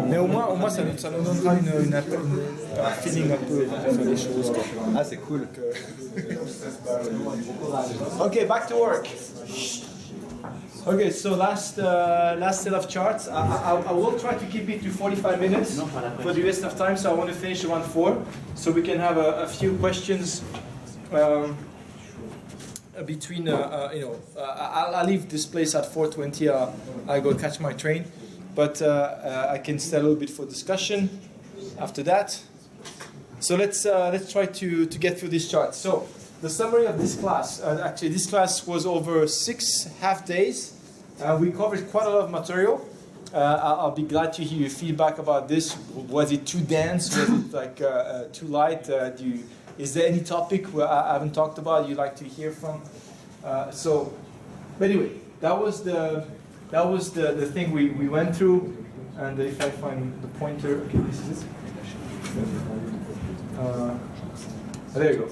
Mais au moins ça nous donnera un feeling un peu comment faire les choses. Quoi. Ah, c'est cool. Okay, back to work. Okay, so last set of charts. I will try to keep it to 45 minutes for the rest of time. So I want to finish around 4, so we can have a few questions. Between I'll leave this place at 4:20. I go catch my train, but I can stay a little bit for discussion after that. So let's try to get through this chart. So the summary of this class. Actually, this class was over 6 half days. We covered quite a lot of material. I'll be glad to hear your feedback about this. Was it too dense? Was it like too light? Is there any topic where I haven't talked about you'd like to hear from? But anyway, that was the thing we went through. And if I find the pointer, okay, this is it. There you go.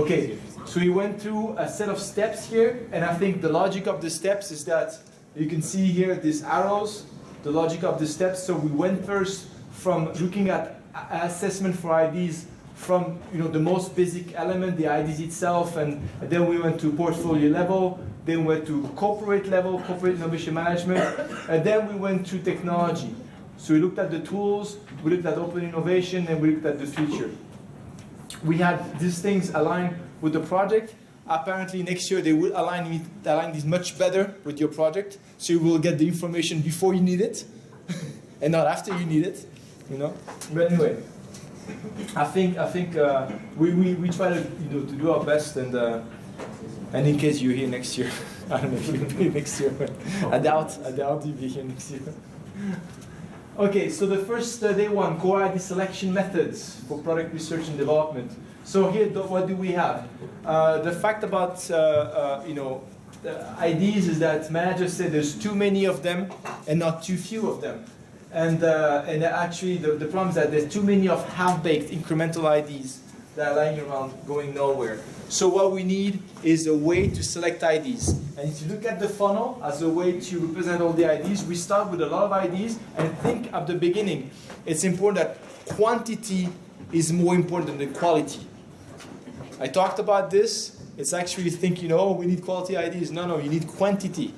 Okay, so we went through a set of steps here, and I think the logic of the steps is that you can see here these arrows. The logic of the steps. So we went first from looking at assessment for IDs. From the most basic element, the IDs itself, and then we went to portfolio level, then we went to corporate level, corporate innovation management, and then we went to technology. So we looked at the tools, we looked at open innovation, and we looked at the future. We had these things aligned with the project. Apparently next year they will align these much better with your project, so you will get the information before you need it, and not after you need it. But anyway. I think we try to to do our best, and in case you're here next year, I don't know if you'll be here next year, but I doubt you'll be here next year. Okay, so the first day one, core ID selection methods for product research and development. So here, what do we have? The fact about the IDs is that managers say there's too many of them and not too few of them. And actually, the problem is that there's too many of half-baked incremental IDs that are lying around going nowhere. So what we need is a way to select IDs. And if you look at the funnel as a way to represent all the IDs, we start with a lot of IDs and think at the beginning, it's important that quantity is more important than quality. I talked about this. It's actually think, we need quality IDs. No, you need quantity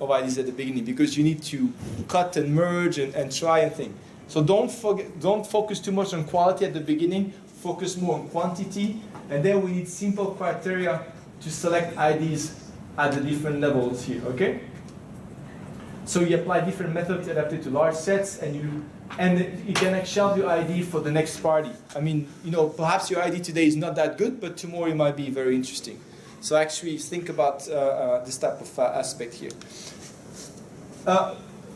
of IDs at the beginning, because you need to cut and merge and try and think. So don't focus too much on quality at the beginning, focus more on quantity, and then we need simple criteria to select IDs at the different levels here, okay? So you apply different methods adapted to large sets, and you can shelve your ID for the next party. I mean, perhaps your ID today is not that good, but tomorrow it might be very interesting. So actually think about this type of aspect here.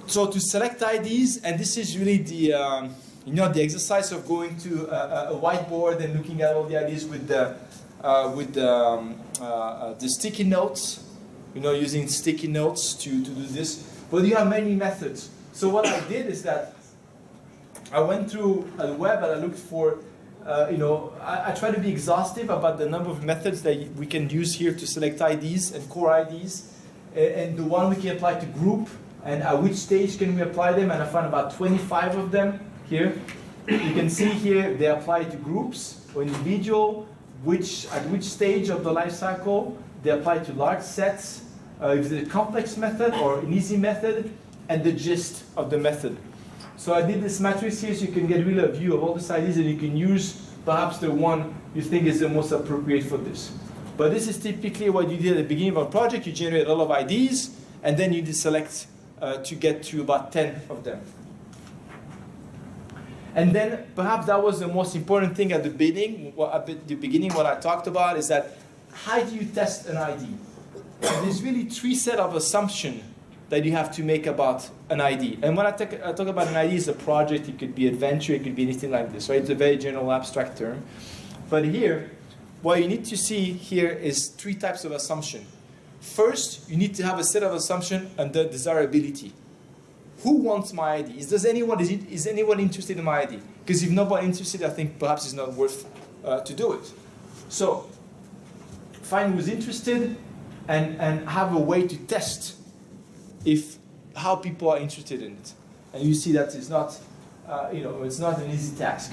So to select IDs, and this is really the exercise of going to a whiteboard and looking at all the IDs with the sticky notes, using sticky notes to do this. But you have many methods. So what I did is that I went through the web and I looked for I try to be exhaustive about the number of methods that we can use here to select IDs and core IDs, and the one we can apply to group, and at which stage can we apply them, and I found about 25 of them here. You can see here they apply to groups or individual, at which stage of the life cycle, they apply to large sets, if it's a complex method or an easy method, and the gist of the method. So I did this matrix here so you can get really a view of all the IDs, and you can use perhaps the one you think is the most appropriate for this. But this is typically what you did at the beginning of a project. You generate a lot of IDs, and then you select to get to about 10 of them. And then perhaps that was the most important thing at the beginning. What I talked about is that how do you test an ID? There's really 3 sets of assumptions that you have to make about an ID. And when I talk about an ID, it's a project, it could be adventure, it could be anything like this, right? It's a very general abstract term. But here, what you need to see here is 3 types of assumption. First, you need to have a set of assumption under desirability. Who wants my ID? Is anyone interested in my ID? Because if nobody interested, I think perhaps it's not worth to do it. So, find who's interested and have a way to test how people are interested in it. And you see that it's not it's not an easy task.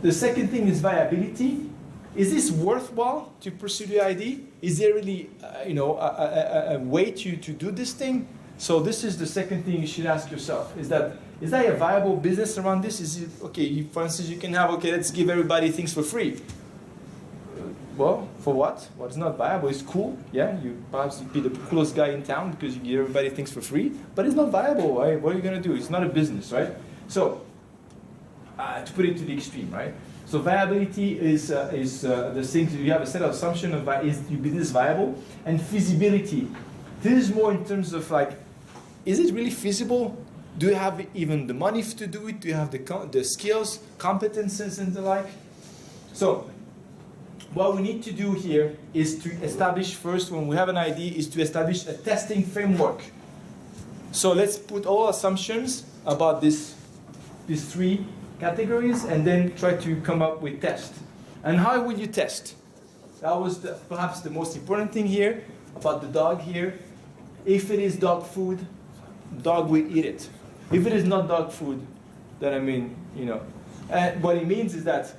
The second thing is viability. Is this worthwhile to pursue the ID? Is there really, a way to do this thing? So this is the second thing you should ask yourself: is there a viable business around this? Is it okay? For instance, you can have let's give everybody things for free. Well, for what? Well, it's not viable. It's cool, yeah. Perhaps you'd be the coolest guy in town because you give everybody things for free, but it's not viable. Right? What are you gonna do? It's not a business, right? So, to put it to the extreme, right? So viability is the thing. You have a set of assumptions of is your business viable, and feasibility. This is more in terms of is it really feasible? Do you have even the money to do it? Do you have the skills, competences, and the like? So, what we need to do here is to establish first, when we have an idea, is to establish a testing framework. So let's put all assumptions about these three categories and then try to come up with test. And how will you test? That was perhaps the most important thing here about the dog here. If it is dog food, dog will eat it. If it is not dog food, then And what it means is that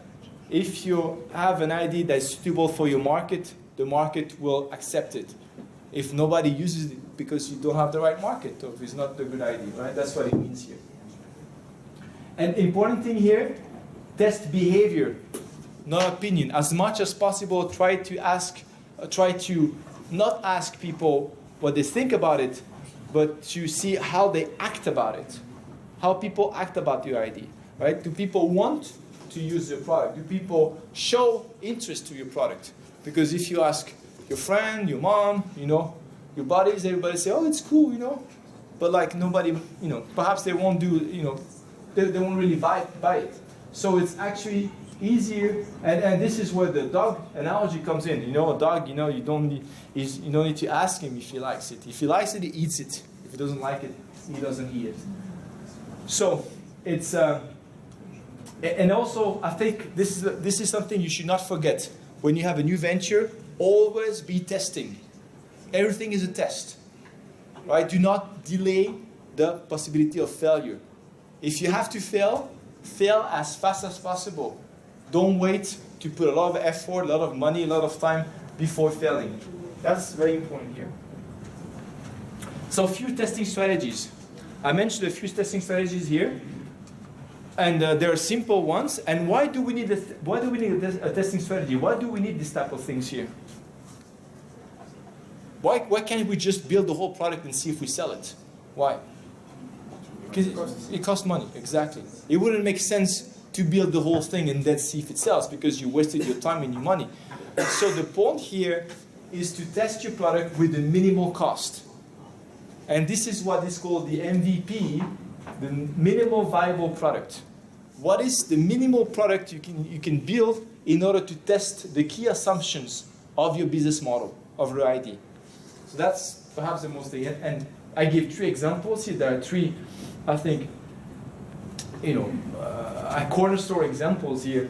if you have an idea that's suitable for your market, the market will accept it. If nobody uses it because you don't have the right market, or if it's not a good idea, right? That's what it means here. And important thing here, test behavior, not opinion. As much as possible, try to not ask people what they think about it, but to see how they act about it, how people act about your idea, right? Do people want to use your product? Do people show interest to your product? Because if you ask your friend, your mom, your buddies, everybody say, oh, it's cool, but nobody, perhaps they won't do, they won't really buy it. So it's actually easier, and this is where the dog analogy comes in. A dog, you don't need to ask him if he likes it. If he likes it, he eats it. If he doesn't like it, he doesn't eat it. So it's and also I think this is something you should not forget when you have a new venture. Always be testing. Everything is a test, right? Do not delay the possibility of failure. If you have to fail as fast as possible. Don't wait to put a lot of effort, a lot of money, a lot of time before failing. That's very important here. So a few testing strategies. I mentioned a few testing strategies here, and there are simple ones. And why do we need a testing strategy? Why do we need this type of things here? Why can't we just build the whole product and see if we sell it? Why? Because it costs money, exactly. It wouldn't make sense to build the whole thing and then see if it sells because you wasted your time and your money. So the point here is to test your product with the minimal cost. And this is what is called the MVP, the minimal viable product. What is the minimal product you can build in order to test the key assumptions of your business model, of your idea? So that's perhaps the most thing. And I give 3 examples here. There are 3, I think, cornerstone examples here.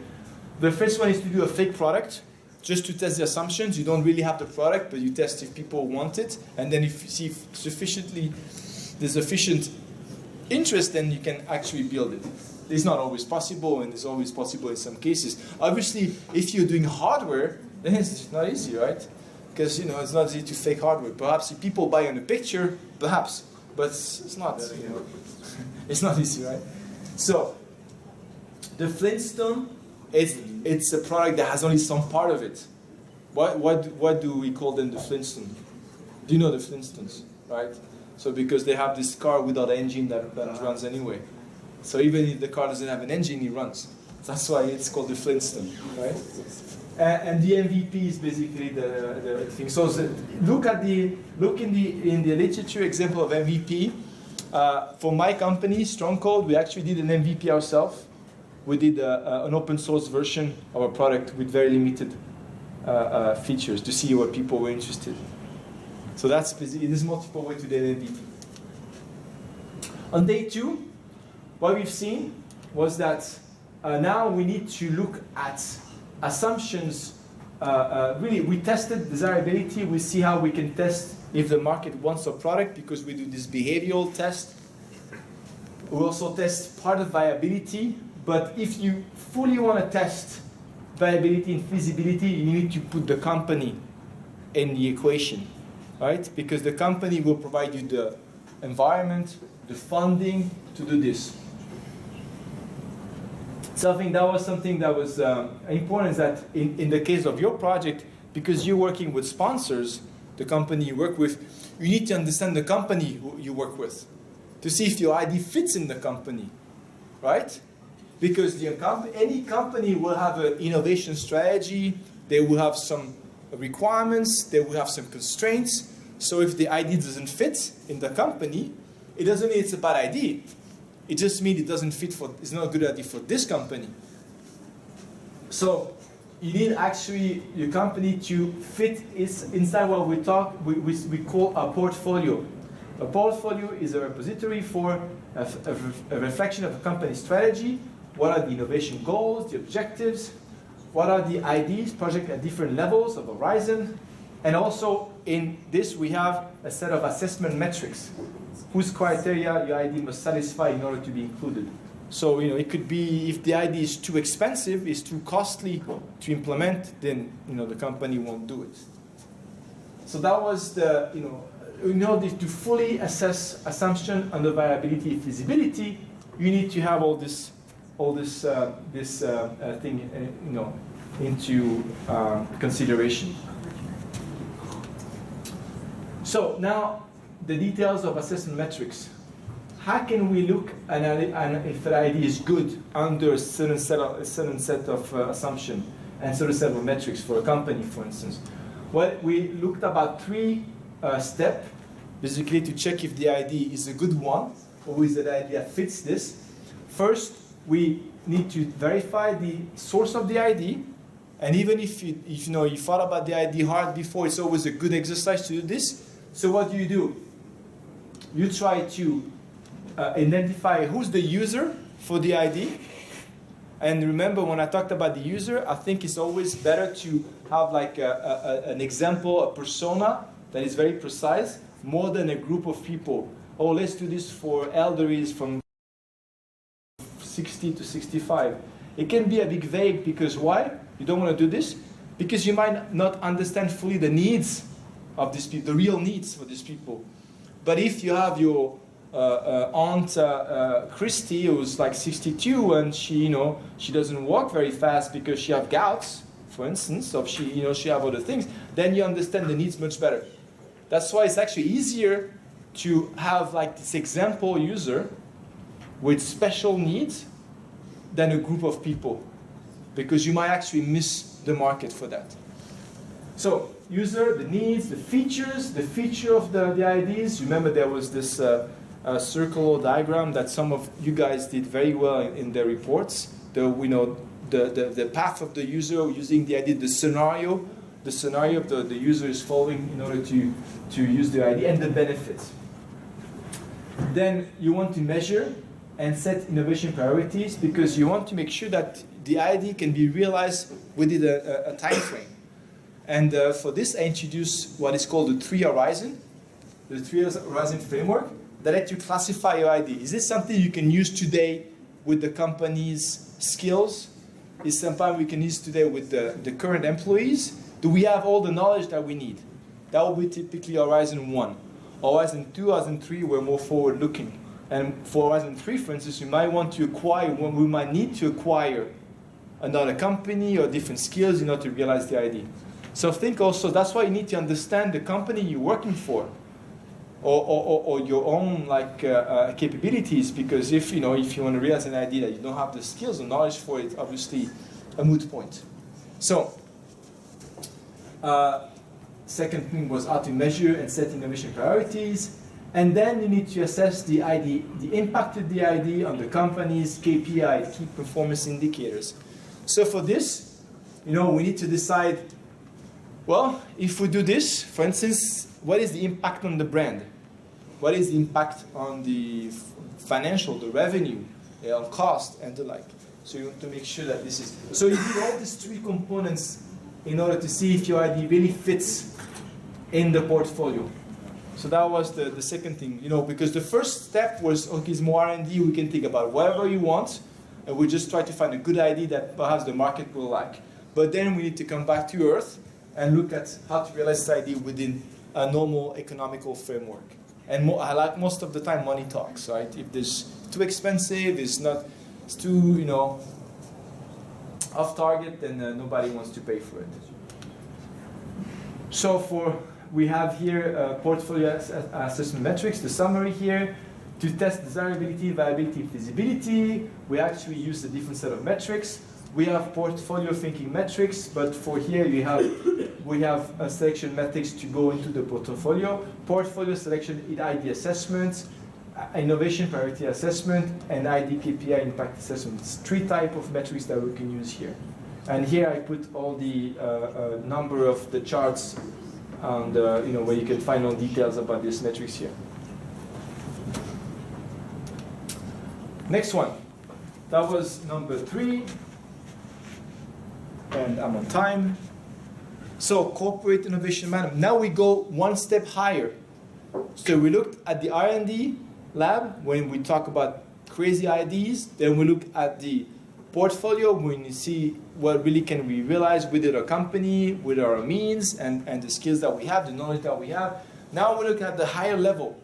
The first one is to do a fake product, just to test the assumptions. You don't really have the product, but you test if people want it, and then if you see if there's sufficient interest, then you can actually build it. It's not always possible, and it's always possible in some cases. Obviously, if you're doing hardware, then it's not easy, right? Because it's not easy to fake hardware. Perhaps if people buy on a picture, perhaps, but it's not. It's not easy, right? So, the Flintstone, it's a product that has only some part of it. What do we call them the Flintstones? Do you know the Flintstones, right? So because they have this car without an engine that runs anyway. So even if the car doesn't have an engine, it runs. That's why it's called the Flintstone, right? And the MVP is basically the thing. So look in the literature example of MVP. For my company, Stronghold, we actually did an MVP ourselves. We did an open source version of a product with very limited features to see what people were interested in. So that's basically, there's multiple ways to do an MVP. On day 2, what we've seen was that now we need to look at assumptions. Really, we tested desirability. We see how we can test if the market wants a product because we do this behavioral test. We also test part of viability, but if you fully want to test viability and feasibility, you need to put the company in the equation, right? Because the company will provide you the environment, the funding to do this. So I think that was something that was important, is that in the case of your project, because you're working with sponsors, the company you work with, you need to understand the company you work with to see if your ID fits in the company, right? Because any company will have an innovation strategy, they will have some requirements, they will have some constraints. So if the ID doesn't fit in the company, it doesn't mean it's a bad idea. It just means it doesn't fit it's not a good idea for this company. So you need actually your company to fit inside what we call a portfolio. A portfolio is a repository for a reflection of a company's strategy. What are the innovation goals, the objectives? What are the IDs, project at different levels of horizon? And also in this we have a set of assessment metrics whose criteria your ID must satisfy in order to be included. So it could be if the ID is too expensive, is too costly to implement, then the company won't do it. So that was the in order to fully assess assumption under viability and feasibility, you need to have all this thing into consideration. So now the details of assessment metrics. How can we look and if an ID is good under a certain set of assumption and certain set of metrics for a company, for instance? Well, we looked about 3 steps, basically to check if the ID is a good one or is it an ID that fits this. First, we need to verify the source of the ID, and even if you thought about the ID hard before, it's always a good exercise to do this. So what do? You try to identify who's the user for the ID. And remember, when I talked about the user, I think it's always better to have like an example, a persona that is very precise, more than a group of people. Oh, let's do this for elderlies from 60 to 65. It can be a bit vague, because why? You don't want to do this? Because you might not understand fully the needs of these people, the real needs for these people. But if you have your aunt Christy, who's like 62, and she doesn't walk very fast because she has gouts, for instance, or she have other things, then you understand the needs much better. That's why it's actually easier to have like this example user with special needs than a group of people, because you might actually miss the market for that. So user, the needs, the features, the feature of the IDs. Remember there was this circular diagram that some of you guys did very well in their reports. The path of the user using the ID, the scenario of the user is following in order to use the ID, and the benefits. Then you want to measure and set innovation priorities, because you want to make sure that the ID can be realized within a time frame. And for this, I introduced what is called the 3 horizon, the 3 horizon framework that lets you classify your ID. Is this something you can use today with the company's skills? Is something we can use today with the current employees? Do we have all the knowledge that we need? That will be typically horizon 1. Horizon 2, horizon 3, we're more forward-looking. And for horizon 3, for instance, we might need to acquire another company or different skills in order to realize the ID. So think also, that's why you need to understand the company you're working for, or your own capabilities, because if you want to realize an idea that you don't have the skills and knowledge for it, obviously a moot point. So second thing was how to measure and set innovation priorities. And then you need to assess the ID, the impact of the ID on the company's KPI, key performance indicators. So for this, we need to decide, well, if we do this, for instance, what is the impact on the brand? What is the impact on the financial, the revenue, on cost, and the like? So you want to make sure that this is... So you do all these 3 components in order to see if your ID really fits in the portfolio. So that was the second thing, because the first step was, okay, it's more R&D, we can think about whatever you want, and we just try to find a good idea that perhaps the market will like. But then we need to come back to earth and look at how to realize this idea within a normal economical framework. And I like most of the time money talks, right? If it's too expensive, it's too, off target, then nobody wants to pay for it. So we have here portfolio assessment metrics, the summary here. To test desirability, viability, feasibility, we actually use a different set of metrics. We have portfolio thinking metrics, but for here we have a selection metrics to go into the portfolio. Portfolio selection, ID assessment, innovation priority assessment, and ID KPI impact assessment. It's 3 types of metrics that we can use here. And here I put all the number of the charts and where you can find all details about these metrics here. Next one. That was number 3. And I'm on time. So corporate innovation management. Now we go one step higher. So we looked at the R&D lab when we talk about crazy ideas. Then we look at the portfolio when you see what really can we realize within our company, with our means and the skills that we have, the knowledge that we have. Now we look at the higher level.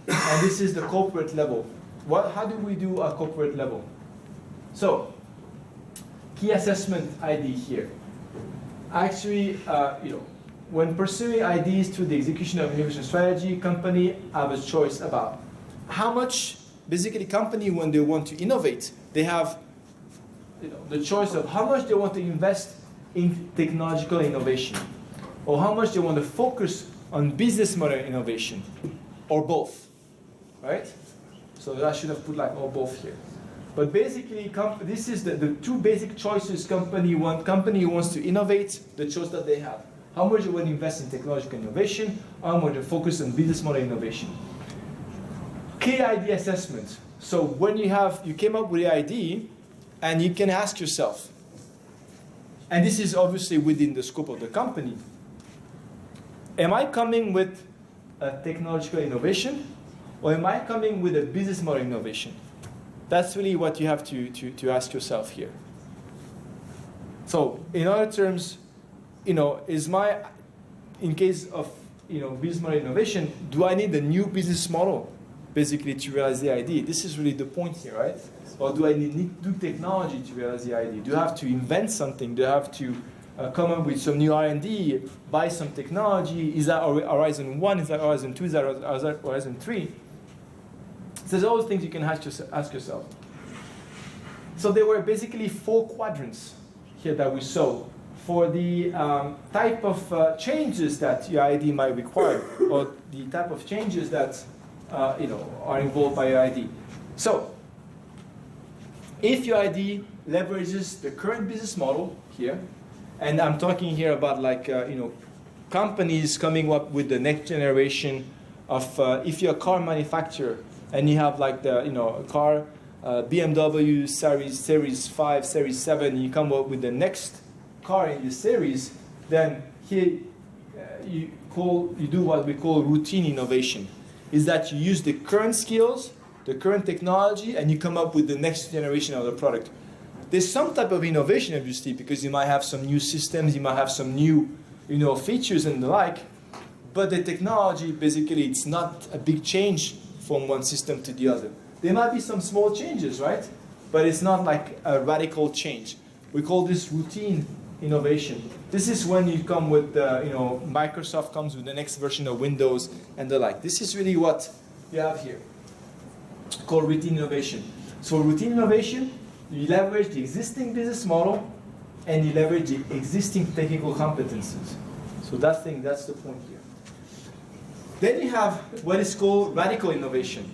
And this is the corporate level. How do we do a corporate level? So, key assessment ID here. Actually, when pursuing ideas through the execution of innovation strategy, company have a choice about how much, basically company when they want to innovate, they have the choice of how much they want to invest in technological innovation, or how much they want to focus on business model innovation, or both, right? So I should have put or both here. But basically, this is the 2 basic choices company wants to innovate, the choice that they have. How much they want to invest in technological innovation, how much they focus on business model innovation. KID assessment. So when you came up with the idea, and you can ask yourself, and this is obviously within the scope of the company, am I coming with a technological innovation, or am I coming with a business model innovation? That's really what you have to ask yourself here. So in other terms, in case of business model innovation, do I need a new business model basically to realize the idea? This is really the point here, right? Or do I need new technology to realize the idea? Do I have to invent something? Do I have to come up with some new R&D, buy some technology? Is that Horizon 1? Is that Horizon 2? Is that Horizon 3? So there's all those things you can ask yourself. So there were basically 4 quadrants here that we saw for the type of changes that your ID might require, or the type of changes that are involved by your ID. So if your ID leverages the current business model here, and I'm talking here about companies coming up with the next generation of, if you're a car manufacturer and you have a car, BMW series 5, series 7, you come up with the next car in this series, then here you do what we call routine innovation. Is that you use the current skills, the current technology, and you come up with the next generation of the product. There's some type of innovation, obviously, because you might have some new systems, you might have some new, features and the like. But the technology, basically, it's not a big change from one system to the other. There might be some small changes, right? But it's not like a radical change. We call this routine innovation. This is when you come with, Microsoft comes with the next version of Windows and the like. This is really what you have here, called routine innovation. So routine innovation, you leverage the existing business model and you leverage the existing technical competencies. So that's the point here. Then you have what is called radical innovation.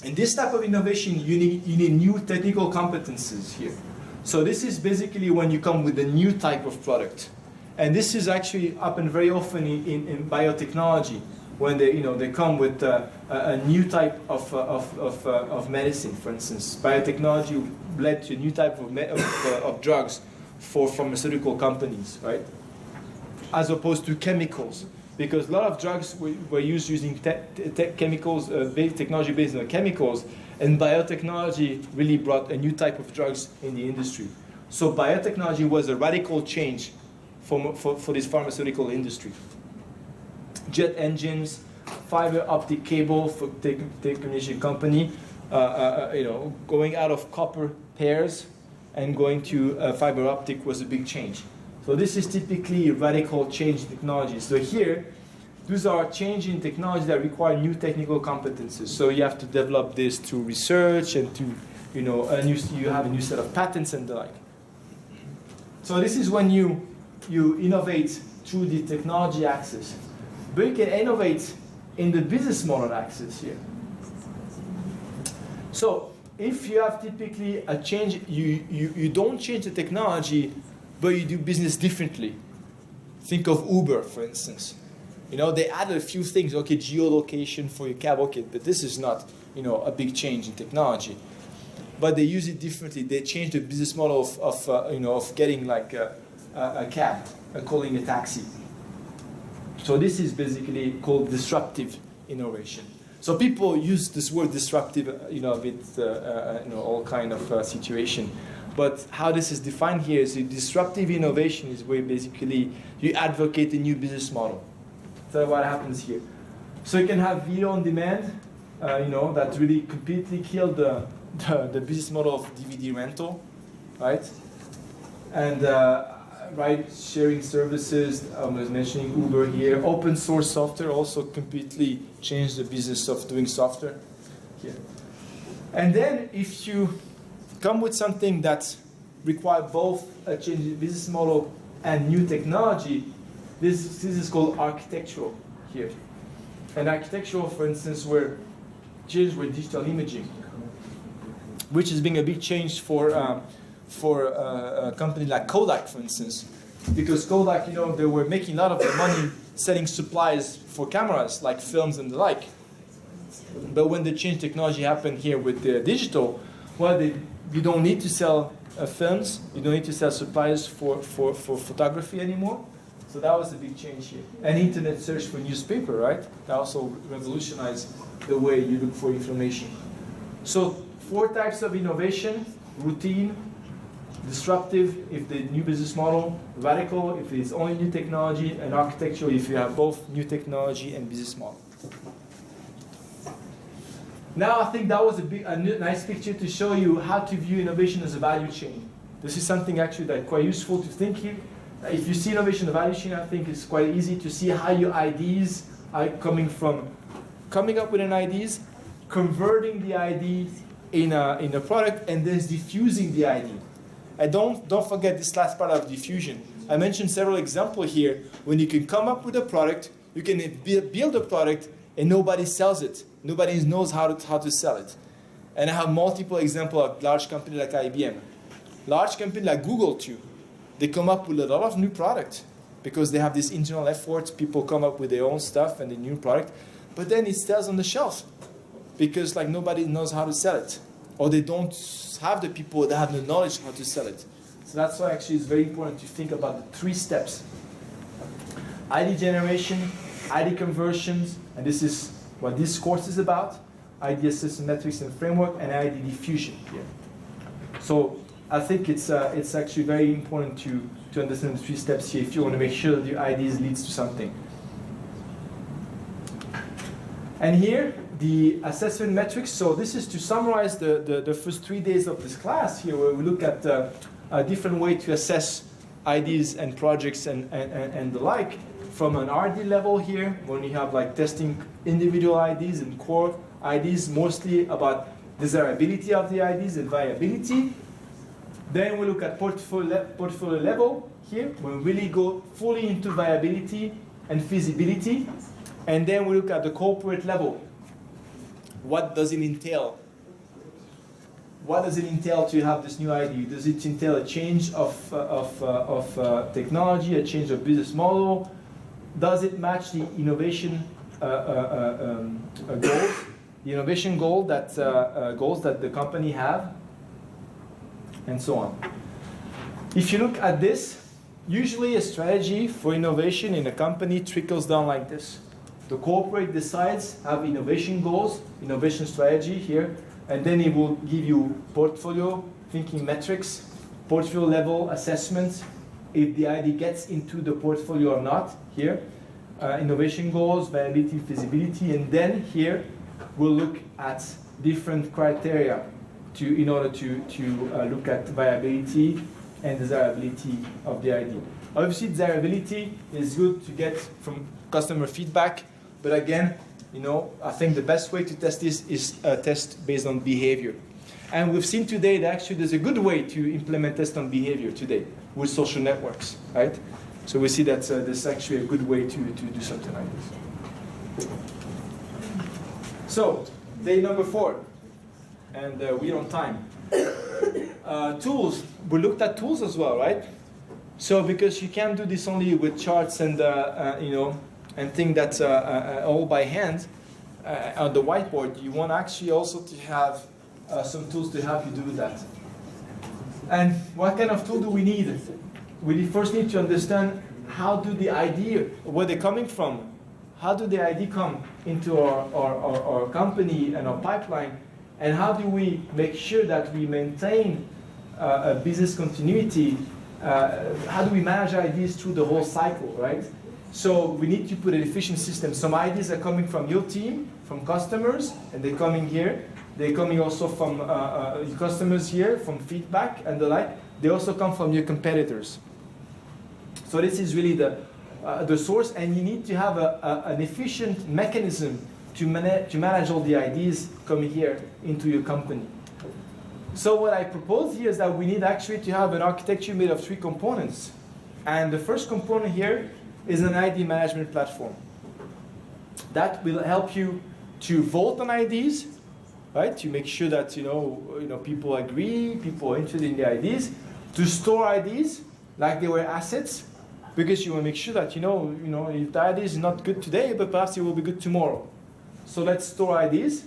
In this type of innovation, you need new technical competencies here. So this is basically when you come with a new type of product. And this is actually happen very often in biotechnology, when they come with a new type of medicine, for instance. Biotechnology led to a new type of drugs for pharmaceutical companies, right? As opposed to chemicals. because a lot of drugs were used using chemicals, technology based on chemicals, and biotechnology really brought a new type of drugs in the industry. So biotechnology was a radical change for this pharmaceutical industry. Jet engines, fiber optic cable for telecommunication company, going out of copper pairs and going to fiber optic was a big change. So this is typically a radical change in technology. So here, these are changes in technology that require new technical competences. So you have to develop this through research and to, you have a new set of patents and the like. So this is when you innovate through the technology axis. But you can innovate in the business model axis here. So if you have typically a change, you don't change the technology, but you do business differently. Think of Uber, for instance. They added a few things, okay, geolocation for your cab, okay, but this is not, a big change in technology. But they use it differently. They change the business model of getting like a cab, calling a taxi. So this is basically called disruptive innovation. So people use this word disruptive, with all kind of situation. But how this is defined here is disruptive innovation is where basically you advocate a new business model. So what happens here? So you can have video on demand, that really completely killed the business model of DVD rental, right? And ride-sharing services, I was mentioning Uber here. Open source software also completely changed the business of doing software here. And then if you come with something that requires both a change in business model and new technology, this is called architectural here. And architectural, for instance, were changed with digital imaging, which is being a big change for a company like Kodak, for instance, because Kodak, they were making a lot of their money selling supplies for cameras, like films and the like. But when the change technology happened here with the digital, you don't need to sell films, you don't need to sell supplies for photography anymore. So that was a big change here. And internet search for newspaper, right? That also revolutionized the way you look for information. So 4 types of innovation: routine, disruptive if the new business model, radical if it's only new technology, and architectural if you have both new technology and business model. Now I think that was a nice picture to show you how to view innovation as a value chain. This is something actually that's quite useful to think here. If you see innovation as a value chain, I think it's quite easy to see how your ideas are coming up with an ideas, converting the idea in a product, and then diffusing the idea. And don't forget this last part of diffusion. I mentioned several examples here when you can come up with a product, you can build a product, and nobody sells it. Nobody knows how to sell it. And I have multiple examples of large companies like IBM. Large companies like Google too. They come up with a lot of new products because they have this internal effort. People come up with their own stuff and the new product. But then it stays on the shelf because nobody knows how to sell it. Or they don't have the people that have the knowledge how to sell it. So that's why actually it's very important to think about the 3 steps. ID generation, ID conversions, and this is what this course is about, ID assessment metrics and framework, and ID diffusion here. So I think it's actually very important to understand the 3 steps here if you want to make sure that your ideas leads to something. And here, the assessment metrics. So this is to summarize the first 3 days of this class here, where we look at a different way to assess ideas and projects and the like. From an R&D level here, when you have testing individual IDs and core IDs, mostly about desirability of the IDs and viability. Then we look at portfolio level here, when we really go fully into viability and feasibility. And then we look at the corporate level. What does it entail? What does it entail to have this new ID? Does it entail a change of technology, a change of business model? Does it match the innovation goals? The innovation goals that the company have, and so on. If you look at this, usually a strategy for innovation in a company trickles down like this. The corporate decides, have innovation goals, innovation strategy here, and then it will give you portfolio thinking metrics, portfolio level assessment, if the idea gets into the portfolio or not here, innovation goals, viability, feasibility, and then here we'll look at different criteria in order to look at viability and desirability of the idea. Obviously, desirability is good to get from customer feedback, but again, I think the best way to test this is test based on behavior. And we've seen today that actually there's a good way to implement test on behavior today with social networks, right? So we see that there's actually a good way to do something like this. So, day number 4, and we're on time. Tools, we looked at tools as well, right? So because you can't do this only with charts and and think that all by hand on the whiteboard, you want actually also to have some tools to help you do that. And what kind of tool do we need? We first need to understand how do the idea, where they're coming from, how do the idea come into our company and our pipeline, and how do we make sure that we maintain a business continuity, how do we manage ideas through the whole cycle, right? So we need to put an efficient system. Some ideas are coming from your team, from customers, and they're coming here. They're coming also from customers here, from feedback and the like. They also come from your competitors. So this is really the source, and you need to have an efficient mechanism to manage all the ideas coming here into your company. So what I propose here is that we need actually to have an architecture made of 3 components. And the first component here is an ID management platform. That will help you to vote on ideas, right? To make sure that people agree, people are interested in the ideas, to store ideas like they were assets, because you will make sure that if the idea is not good today, but perhaps it will be good tomorrow. So let's store ideas,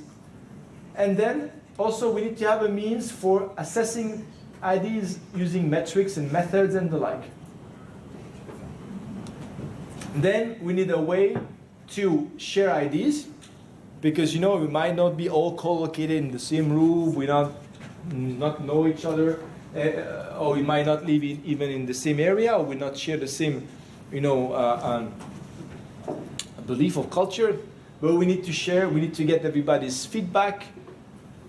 and then also we need to have a means for assessing ideas using metrics and methods and the like. Then we need a way to share ideas, because we might not be all co-located in the same room, we not know each other, or we might not live even in the same area, or we not share the same belief or culture. But we need to share, we need to get everybody's feedback,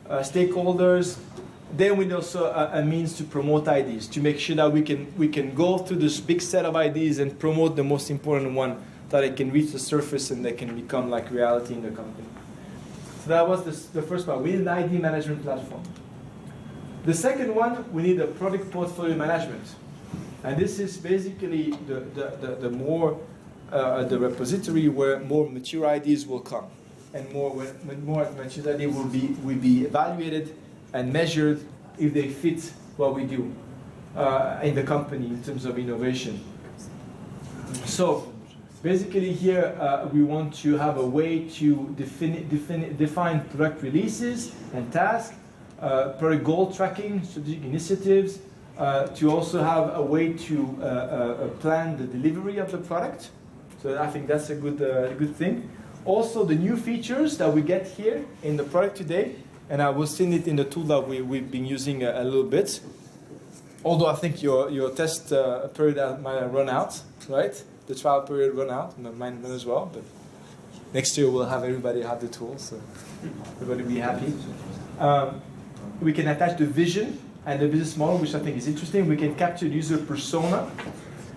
stakeholders. Then we need also a means to promote ideas, to make sure that we can go through this big set of ideas and promote the most important one, that it can reach the surface and they can become like reality in the company. So that was the first part. We need an ID management platform. The second one, we need a product portfolio management. And this is basically the more the repository where more mature ideas will come, and more mature ideas will be evaluated and measured if they fit what we do in the company in terms of innovation. So basically here we want to have a way to define product releases and tasks, product goal tracking, strategic initiatives, to also have a way to plan the delivery of the product. So I think that's a good thing. Also the new features that we get here in the product today, and I will send it in the tool that we've been using a little bit. Although I think your test period might have run out, right? The trial period run out, mine as well. But next year we'll have everybody have the tool, so everybody will be happy. We can attach the vision and the business model, which I think is interesting. We can capture the user persona,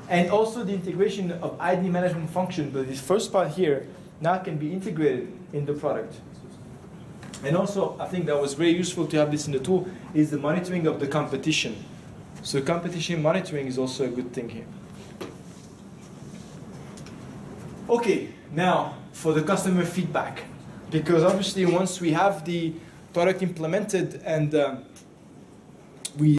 and also the integration of ID management function. But this first part here now can be integrated in the product. And also, I think that was very useful to have this in the tool, is the monitoring of the competition. So competition monitoring is also a good thing here. Okay, now for the customer feedback. Because obviously once we have the product implemented and we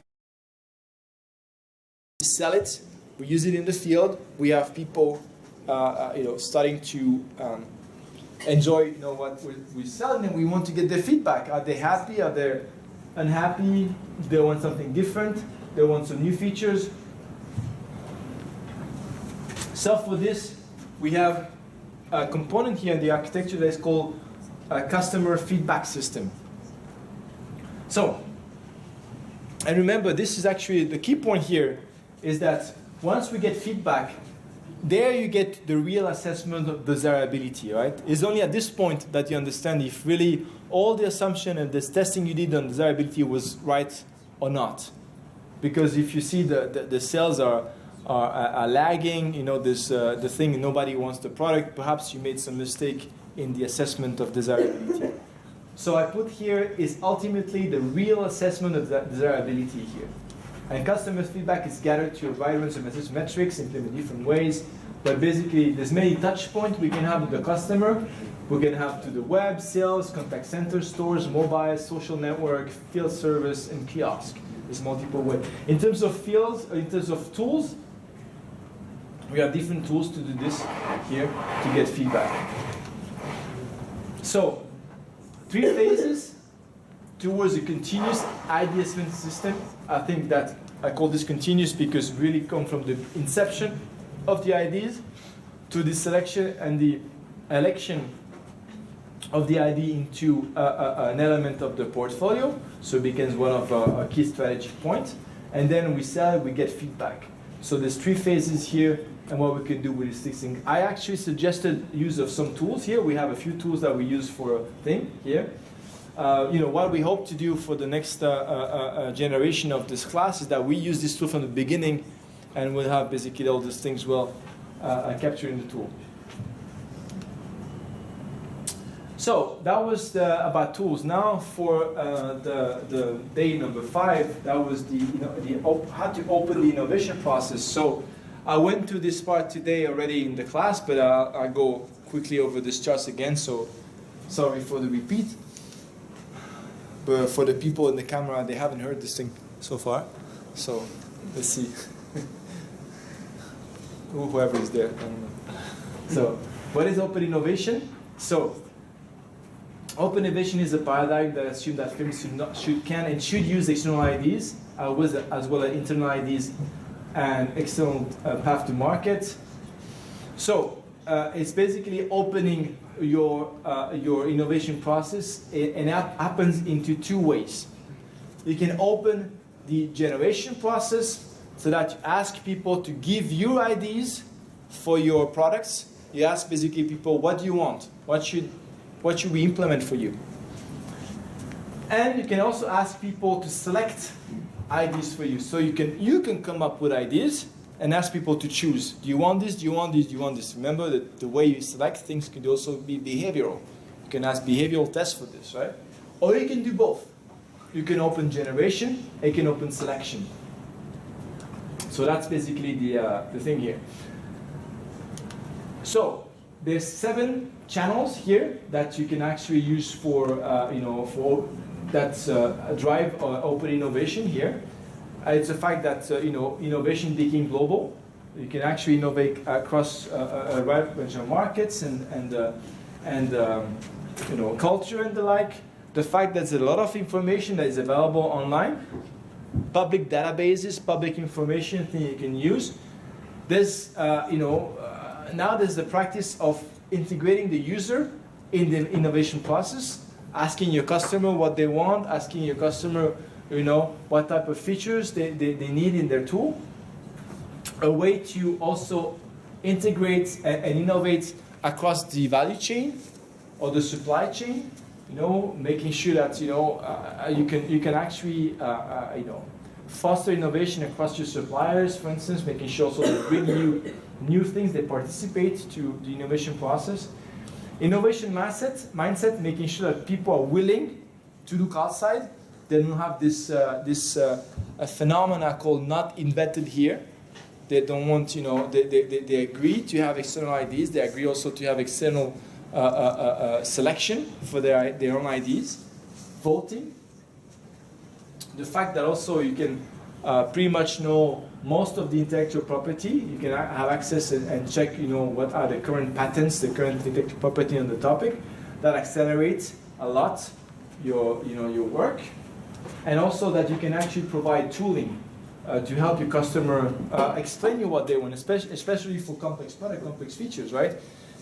sell it, we use it in the field, we have people starting to enjoy what we sell, and we want to get their feedback. Are they happy? Are they unhappy? They want something different. They want some new features. So for this, we have a component here in the architecture that is called a customer feedback system. So, and remember, this is actually the key point here, is that once we get feedback, there you get the real assessment of desirability, right? It's only at this point that you understand if really all the assumption and this testing you did on desirability was right or not. Because if you see the sales are lagging, you know, this the thing, nobody wants the product, perhaps you made some mistake in the assessment of desirability. So I put here is ultimately the real assessment of desirability here. And customer feedback is gathered through a wide range of message metrics, implemented different ways. But basically, there's many touch points we can have with the customer. We can have to the web, sales, contact center, stores, mobile, social network, field service, and kiosk. There's multiple ways. In terms of fields, in terms of tools, we have different tools to do this here to get feedback. So, 3 phases towards a continuous ideation system. I think that I call this continuous because it really come from the inception of the ideas to the selection and the election of the idea into an element of the portfolio. So it becomes one of our key strategic points. And then we sell, we get feedback. So there's 3 phases here and what we can do with these things. I actually suggested use of some tools here. We have a few tools that we use for a thing here. You know, what we hope to do for the next generation of this class is that we use this tool from the beginning and we'll have basically all these things well captured in the tool. So that was about tools. Now for the day number 5, that was how to open the innovation process. So I went to this part today already in the class, but I'll go quickly over this charts again. So sorry for the repeat. But for the people in the camera, they haven't heard this thing so far. So let's see. Whoever is there. I don't know. So what is open innovation? So open innovation is a paradigm that assumes that firms can and should use external ideas as well as internal ideas and external path to market. So it's basically opening your innovation process, and that happens into 2 ways. You can open the generation process so that you ask people to give you ideas for your products. You ask basically people, what do you want? What should we implement for you? And you can also ask people to select ideas for you. So you can come up with ideas and ask people to choose. Do you want this? Do you want this? Do you want this? Remember that the way you select things could also be behavioral. You can ask behavioral tests for this, right? Or you can do both. You can open generation, and you can open selection. So that's basically the thing here. So there's 7 channels here that you can actually use for drive open innovation here. It's the fact that innovation became global. You can actually innovate across a wide range of markets and culture and the like. The fact that there's a lot of information that is available online, public databases, public information thing you can use. There's now there's the practice of integrating the user in the innovation process, asking your customer what they want, asking your customer what type of features they need in their tool. A way to also integrate and innovate across the value chain or the supply chain, making sure that you can actually foster innovation across your suppliers, for instance, making sure also they bring you new things, they participate to the innovation process. Innovation mindset, making sure that people are willing to look outside. They don't have this a phenomena called not invented here. They don't want, they agree to have external ideas. They agree also to have external selection for their own ideas. Voting. The fact that also you can pretty much know most of the intellectual property. You can have access and check, what are the current patents, the current intellectual property on the topic. That accelerates a lot your work. And also that you can actually provide tooling to help your customer explain you what they want, especially for complex product, complex features, right?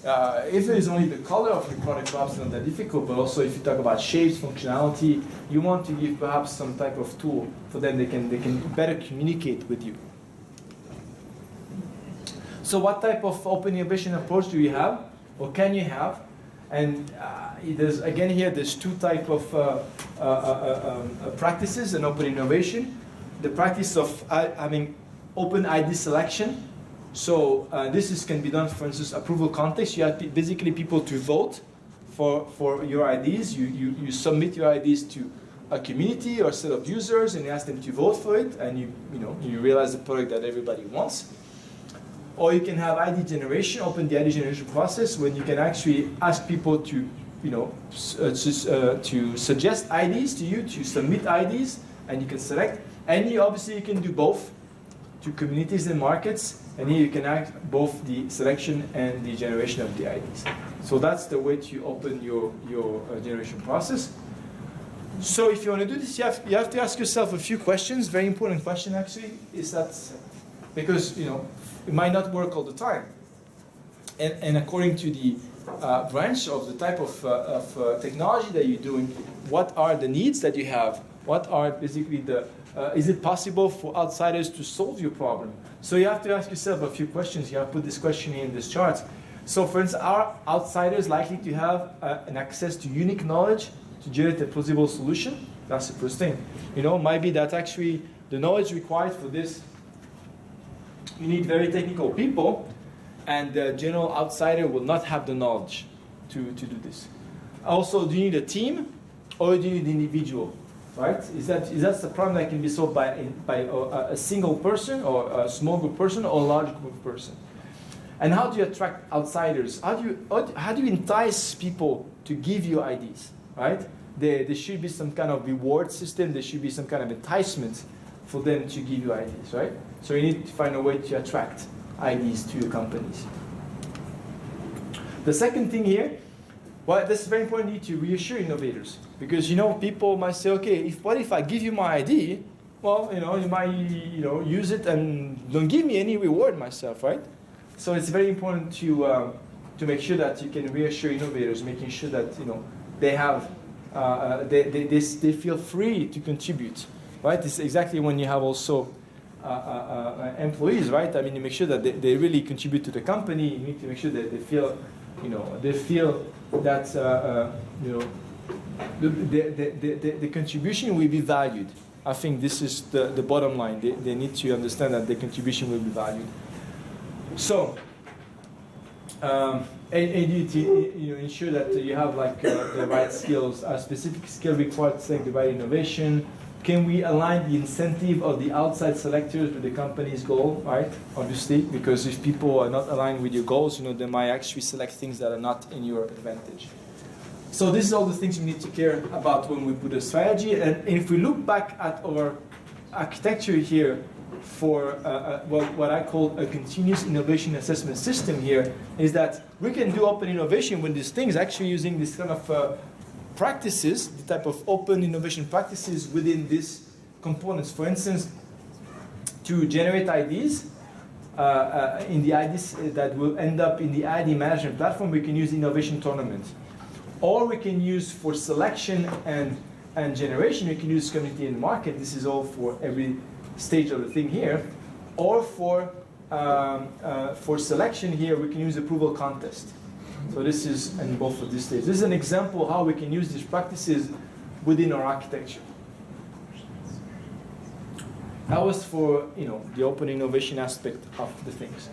If it is only the color of your product, perhaps not that difficult, but also if you talk about shapes, functionality, you want to give perhaps some type of tool for them they can better communicate with you. So what type of open innovation approach do you have, or can you have? And there's two types of practices in open innovation. The practice of having open ID selection. So this can be done, for instance, approval context. You have basically people to vote for your IDs. You submit your IDs to a community or a set of users, and you ask them to vote for it, and you realize the product that everybody wants. Or you can have ID generation, open the ID generation process, when you can actually ask people to suggest IDs to you, to submit IDs, and you can select. And obviously you can do both to communities and markets, and here you can act both the selection and the generation of the IDs. So that's the way to open your generation process. So if you want to do this, you have to ask yourself a few questions. Very important question actually is that, because it might not work all the time, and according to the branch of the type of technology that you're doing, what are the needs that you have? What are basically is it possible for outsiders to solve your problem? So you have to ask yourself a few questions. You have to put this question in this chart. So for instance, are outsiders likely to have an access to unique knowledge to generate a plausible solution? That's the first thing. Might be that actually the knowledge required for this, you need very technical people, and the general outsider will not have the knowledge to do this. Also, do you need a team, or do you need an individual? Right? Is that the problem that can be solved by a single person, or a small group person, or a large group of person? And how do you attract outsiders? How do you entice people to give you IDs? Right? There should be some kind of reward system. There should be some kind of enticement for them to give you IDs. Right? So you need to find a way to attract IDs to your companies. The second thing here. Well, this is very important. You need to reassure innovators, because people might say, okay, what if I give you my ID? Well, you might use it and don't give me any reward myself, right? So it's very important to make sure that you can reassure innovators, making sure that they have they feel free to contribute, right? This is exactly when you have also employees, right? I mean, you make sure that they really contribute to the company. You need to make sure that they feel that the contribution will be valued. I think this is the bottom line. They need to understand that the contribution will be valued. So, and you need to ensure that you have the right skills, a specific skill required to select the right innovation. Can we align the incentive of the outside selectors with the company's goal, right? Obviously, because if people are not aligned with your goals, they might actually select things that are not in your advantage. So this is all the things we need to care about when we put a strategy. And if we look back at our architecture here for what I call a continuous innovation assessment system here, is that we can do open innovation with these things, actually using this kind of practices, the type of open innovation practices within these components. For instance, to generate IDs, in the IDs that will end up in the ID management platform, we can use innovation tournament. Or we can use for selection and generation, we can use community and market. This is all for every stage of the thing here. Or for selection here, we can use approval contest. So this is in both of these stages. This is an example of how we can use these practices within our architecture. That was for the open innovation aspect of the things.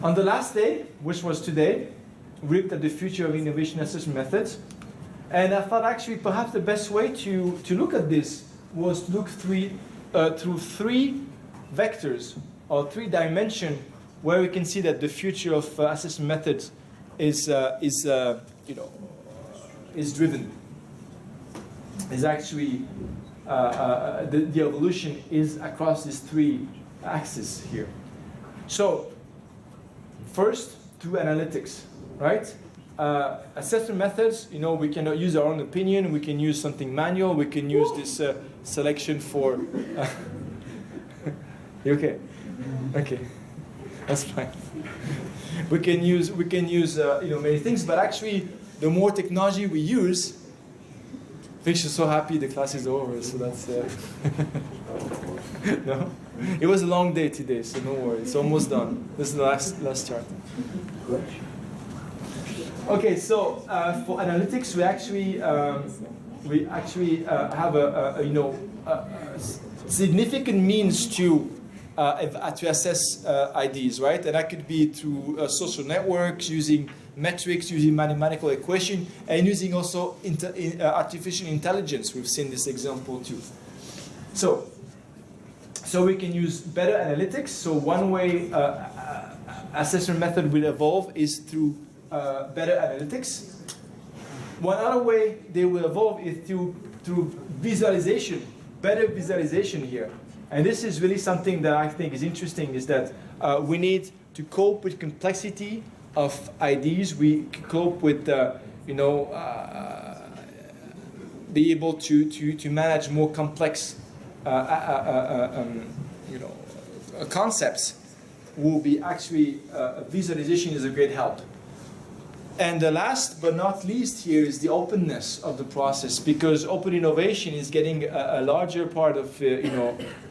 On the last day, which was today, we looked at the future of innovation assessment methods. And I thought actually perhaps the best way to look at this was to look through three vectors or three dimensions where we can see that the future of assessment methods is driven. Is actually the evolution is across these three axes here. So first, through analytics, right? assessment methods, we can use our own opinion, we can use something manual, we can use this selection for... You okay? Okay, that's fine. We can use many things, but actually, the more technology we use, Fish is so happy the class is over, so that's... No? It was a long day today, so no worry. It's almost done. This is the last chart. Okay, so for analytics, we actually have a significant means to assess IDs, right? And that could be through social networks, using metrics, using mathematical equation, and using also artificial intelligence. We've seen this example too. So we can use better analytics. So one way assessment method will evolve is through better analytics. One other way they will evolve is through visualization, better visualization here. And this is really something that I think is interesting, is that we need to cope with complexity of IDs. We cope with, be able to manage more complex concepts. Will be actually visualization is a great help. And the last but not least here is the openness of the process, because open innovation is getting a larger part of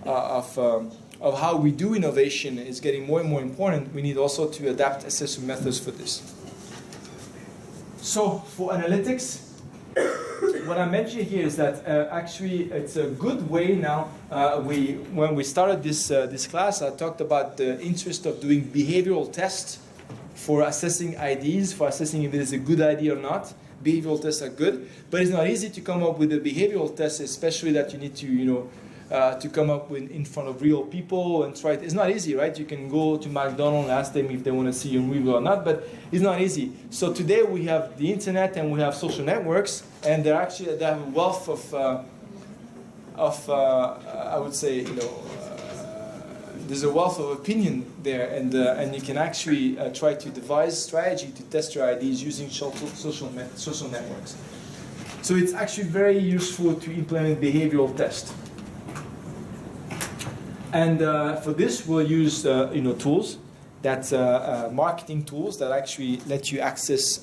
of how we do innovation is getting more and more important. We need also to adapt assessment methods for this. So for analytics, what I mentioned here is that actually it's a good way now. When we started this class, I talked about the interest of doing behavioral tests for assessing IDs, for assessing if it is a good idea or not. Behavioral tests are good, but it's not easy to come up with a behavioral test, especially that you need to to come up with in front of real people and try it. It's not easy, right? You can go to McDonald's and ask them if they want to see you in real or not, but it's not easy. So today we have the internet and we have social networks, and they have a wealth of I would say, there's a wealth of opinion there, and you can actually try to devise strategy to test your IDs using social networks. So it's actually very useful to implement behavioral tests. And for this, we'll use tools that marketing tools that actually let you access.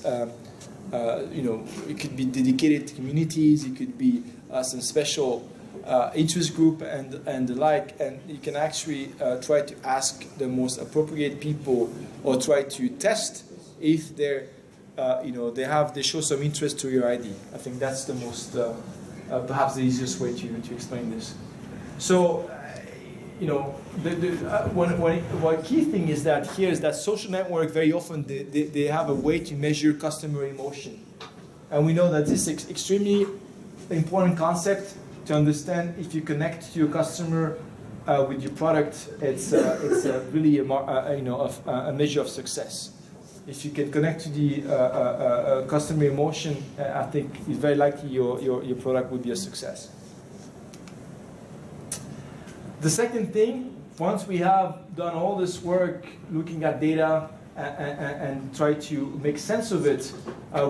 It could be dedicated communities. It could be some special interest group and the like. And you can actually try to ask the most appropriate people, or try to test if they show some interest to your ID. I think that's the most perhaps the easiest way to explain this. So. One key thing is that here is that social network very often they have a way to measure customer emotion, and we know that this is extremely important concept to understand. If you connect to your customer with your product, it's really a measure of success. If you can connect to the customer emotion, I think it's very likely your product will be a success. The second thing, once we have done all this work looking at data and try to make sense of it,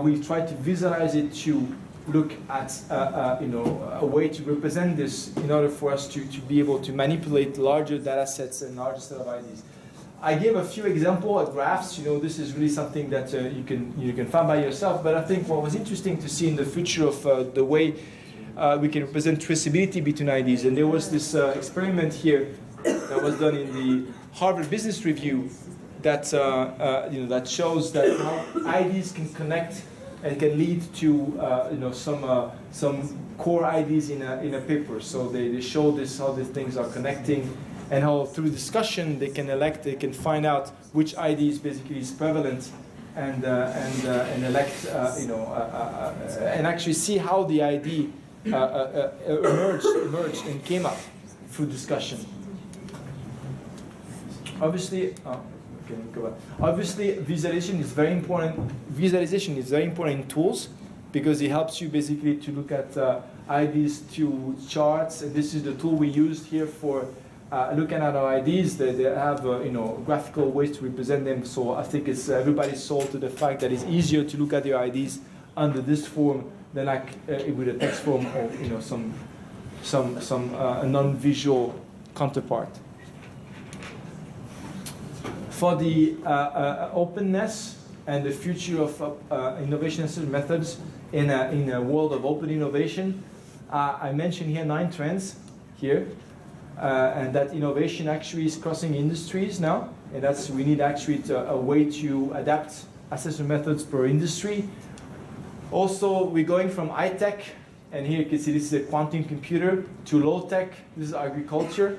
we try to visualize it to look at a way to represent this in order for us to be able to manipulate larger data sets and larger set of IDs. I gave a few examples of graphs. This is really something that you can find by yourself. But I think what was interesting to see in the future of the way we can represent traceability between IDs. And there was this experiment here that was done in the Harvard Business Review that that shows that how IDs can connect and can lead to some core IDs in a paper. So they show this, how these things are connecting, and how through discussion they can find out which IDs basically is prevalent, and elect and actually see how the ID emerged and came up through discussion. Obviously, visualization is very important. Visualization is very important in tools because it helps you basically to look at IDs to charts. And this is the tool we used here for looking at our IDs, they have graphical ways to represent them. So I think it's everybody's sold to the fact that it's easier to look at your IDs under this form than like with a text form or some non-visual counterpart. For the openness and the future of innovation assessment methods in a world of open innovation, I mentioned here 9 trends here. And that innovation actually is crossing industries now, and we need actually a way to adapt assessment methods per industry. Also, we're going from high tech, and here you can see this is a quantum computer, to low tech. This is agriculture.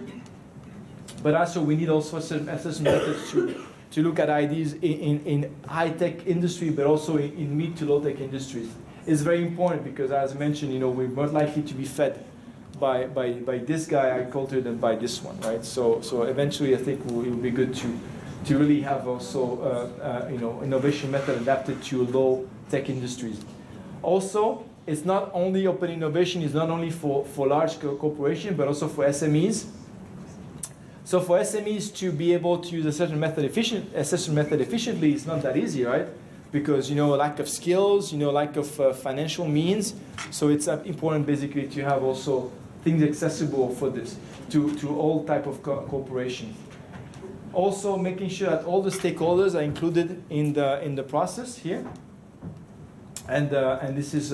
But also, we need also assessment methods to look at ideas in high tech industry, but also in mid to low tech industries. It's very important because, as I mentioned, we're more likely to be fed by this guy agriculture than by this one, right? So eventually, I think it will be good to really have also innovation method adapted to low tech industries. Also, it's not only open innovation; it's not only for large corporations, but also for SMEs. So for SMEs to be able to use assessment method efficiently, it's not that easy, right? Because lack of skills, lack of financial means. So it's important basically to have also things accessible for this to all type of corporation. Also making sure that all the stakeholders are included in the process here. And this is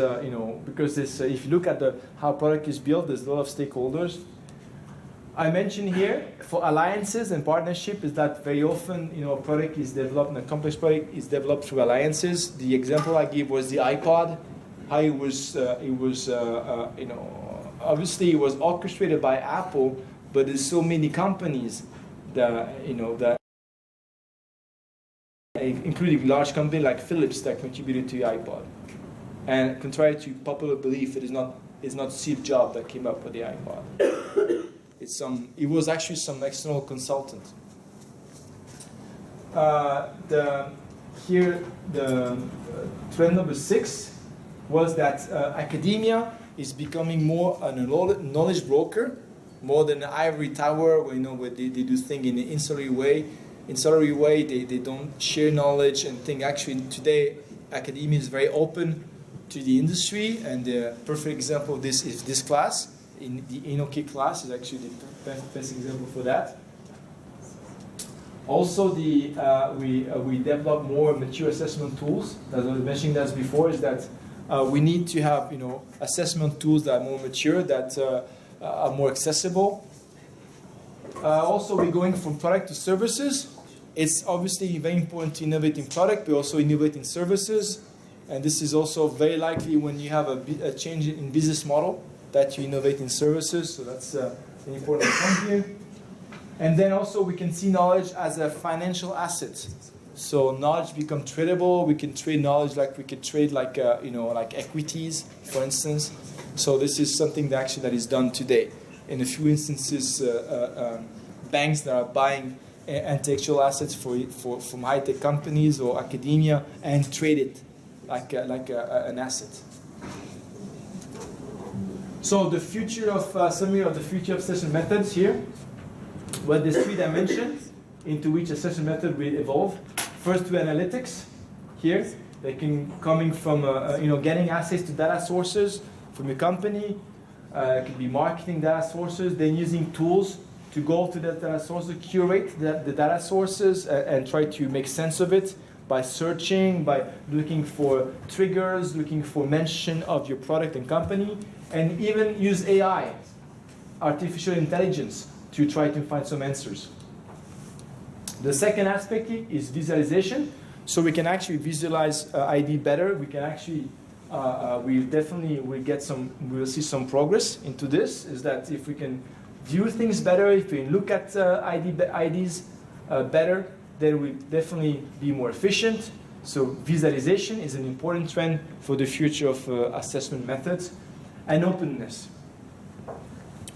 because this if you look at how product is built, there's a lot of stakeholders. I mentioned here for alliances and partnership is that very often a product is developed, a complex product is developed through alliances. The example I gave was the iPod, how it was obviously it was orchestrated by Apple, but there's so many companies that including large companies like Philips that contributed to the iPod. And contrary to popular belief, it's not Steve Jobs that came up with the iPod. It was actually some external consultant. Here the trend number 6 was that academia is becoming more a knowledge broker, more than an ivory tower, where they do things in an insular way. Insular way, they don't share knowledge and think. Actually, today academia is very open to the industry, and the perfect example of this is this class. In the Innokick class is actually the best example for that. Also, we develop more mature assessment tools. As I was mentioning that before, is that we need to have assessment tools that are more mature, that are more accessible. Also, we're going from product to services. It's obviously very important to innovate in product, but also innovate in services. And this is also very likely when you have a change in business model, that you innovate in services, so that's an important point here. And then also we can see knowledge as a financial asset. So knowledge becomes tradable. We can trade knowledge like we could trade like equities, for instance. So this is something that is done today. In a few instances, banks that are buying intellectual assets from high-tech companies or academia and trade it like an asset. So the future of summary of the future of assessment methods here. Well, there's 3 dimensions into which assessment method will evolve. First, to analytics. Here, they can coming from getting access to data sources from your company. It could be marketing data sources. Then using tools to go to the data sources, curate the data sources, and try to make sense of it by searching, by looking for triggers, looking for mention of your product and company. And even use AI, artificial intelligence, to try to find some answers. The second aspect is visualization. So we can actually visualize ID better. We can actually, we'll see some progress into this, is that if we can view things better, if we look at IDs better, then we'll definitely be more efficient. So visualization is an important trend for the future of assessment methods. And openness.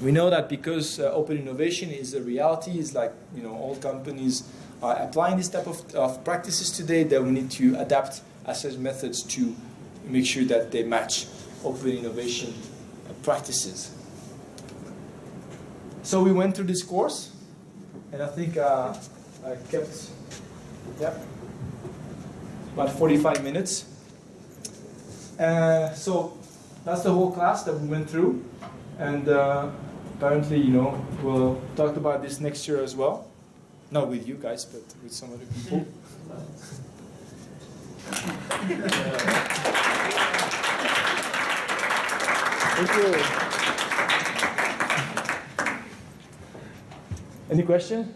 We know that because open innovation is a reality, it's like all companies are applying this type of practices today, that we need to adapt assessment methods to make sure that they match open innovation practices. So we went through this course, and I think I kept, about 45 minutes. So that's the whole class that we went through, and apparently, we'll talk about this next year as well. Not with you guys, but with some other people. Thank you. Any question?